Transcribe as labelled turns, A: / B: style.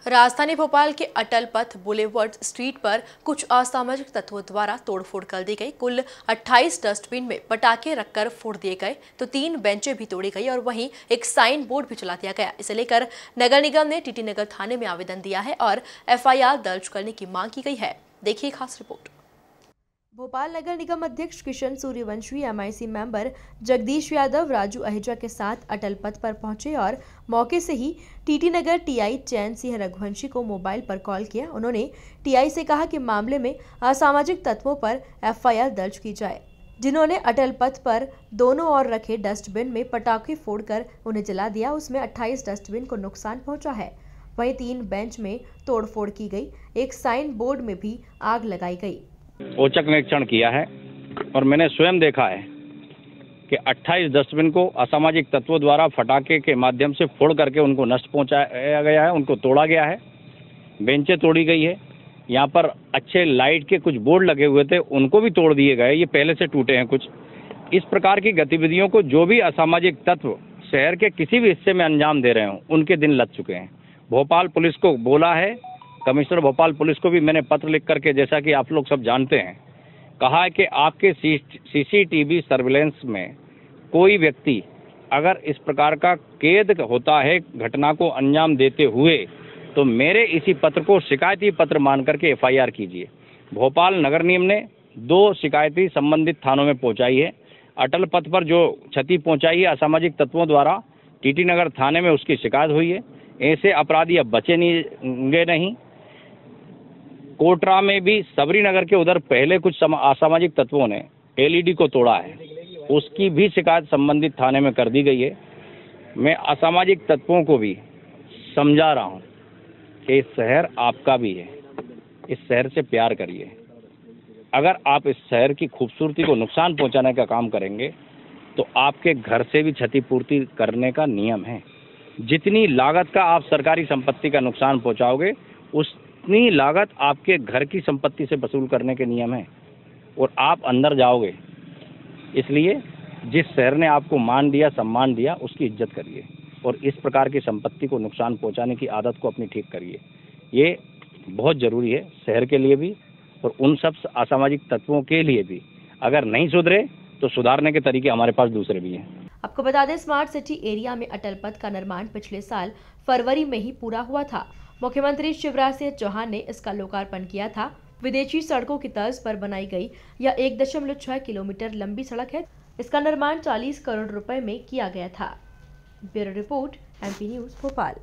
A: राजधानी भोपाल के अटल पथ बुलेवर्ड स्ट्रीट पर कुछ असामाजिक तत्वों द्वारा तोड़फोड़ कर दी गई। कुल 28 डस्टबिन में पटाखे रखकर फोड़ दिए गए तो 3 बेंचें भी तोड़ी गई और वहीं एक साइन बोर्ड भी चला दिया गया। इसे लेकर नगर निगम ने टीटी नगर थाने में आवेदन दिया है और FIR दर्ज करने की मांग की गई है। देखिए खास रिपोर्ट। भोपाल नगर निगम अध्यक्ष किशन सूर्यवंशी, MIC मेंबर जगदीश यादव, राजू अहिजा के साथ अटल पथ पर पहुंचे और मौके से ही टीटी नगर TI चैन सिंह रघुवंशी को मोबाइल पर कॉल किया। उन्होंने TI से कहा कि मामले में असामाजिक तत्वों पर FIR दर्ज की जाए, जिन्होंने अटल पथ पर दोनों ओर रखे डस्टबिन में पटाखे फोड़कर उन्हें जला दिया। उसमें 28 डस्टबिन को नुकसान पहुंचा है। वहीं 3 बेंच में तोड़फोड़ की गई, एक साइन बोर्ड में भी आग लगाई गई।
B: औचक निरीक्षण किया है और मैंने स्वयं देखा है कि 28 डस्टबिन को असामाजिक तत्वों द्वारा फटाके के माध्यम से फोड़ करके उनको नष्ट पहुंचाया गया है, उनको तोड़ा गया है। बेंचें तोड़ी गई है। यहाँ पर अच्छे लाइट के कुछ बोर्ड लगे हुए थे, उनको भी तोड़ दिए गए, ये पहले से टूटे हैं कुछ। इस प्रकार की गतिविधियों को जो भी असामाजिक तत्व शहर के किसी भी हिस्से में अंजाम दे रहे हों, उनके दिन लग चुके हैं। भोपाल पुलिस को बोला है, कमिश्नर भोपाल पुलिस को भी मैंने पत्र लिख करके, जैसा कि आप लोग सब जानते हैं, कहा है कि आपके CCTV सर्विलेंस में कोई व्यक्ति अगर इस प्रकार का कैद होता है घटना को अंजाम देते हुए, तो मेरे इसी पत्र को शिकायती पत्र मान करके FIR कीजिए। भोपाल नगर निगम ने 2 शिकायती संबंधित थानों में पहुंचाई है। अटल पथ पर जो क्षति पहुंचाई है असामाजिक तत्वों द्वारा, टीटी नगर थाने में उसकी शिकायत हुई है। ऐसे अपराधी अब बचे नहीं। कोटरा में भी सबरी नगर के उधर पहले कुछ असामाजिक तत्वों ने LED को तोड़ा है, उसकी भी शिकायत संबंधित थाने में कर दी गई है। मैं असामाजिक तत्वों को भी समझा रहा हूं कि इस शहर आपका भी है, इस शहर से प्यार करिए। अगर आप इस शहर की खूबसूरती को नुकसान पहुंचाने का काम करेंगे तो आपके घर से भी क्षतिपूर्ति करने का नियम है। जितनी लागत का आप सरकारी संपत्ति का नुकसान पहुंचाओगे, उतनी लागत आपके घर की संपत्ति से वसूल करने के नियम है और आप अंदर जाओगे। इसलिए जिस शहर ने आपको मान दिया, सम्मान दिया, उसकी इज्जत करिए और इस प्रकार की संपत्ति को नुकसान पहुंचाने की आदत को अपनी ठीक करिए। ये बहुत ज़रूरी है शहर के लिए भी और उन सब असामाजिक तत्वों के लिए भी। अगर नहीं सुधरे तो सुधारने के तरीके हमारे पास दूसरे भी हैं।
A: आपको बता दें, स्मार्ट सिटी एरिया में अटल पथ का निर्माण पिछले साल फरवरी में ही पूरा हुआ था। मुख्यमंत्री शिवराज सिंह चौहान ने इसका लोकार्पण किया था। विदेशी सड़कों की तर्ज पर बनाई गई यह 1.6 किलोमीटर लंबी सड़क है। इसका निर्माण 40 करोड़ रुपए में किया गया था। Bureau report, MP news Bhopal.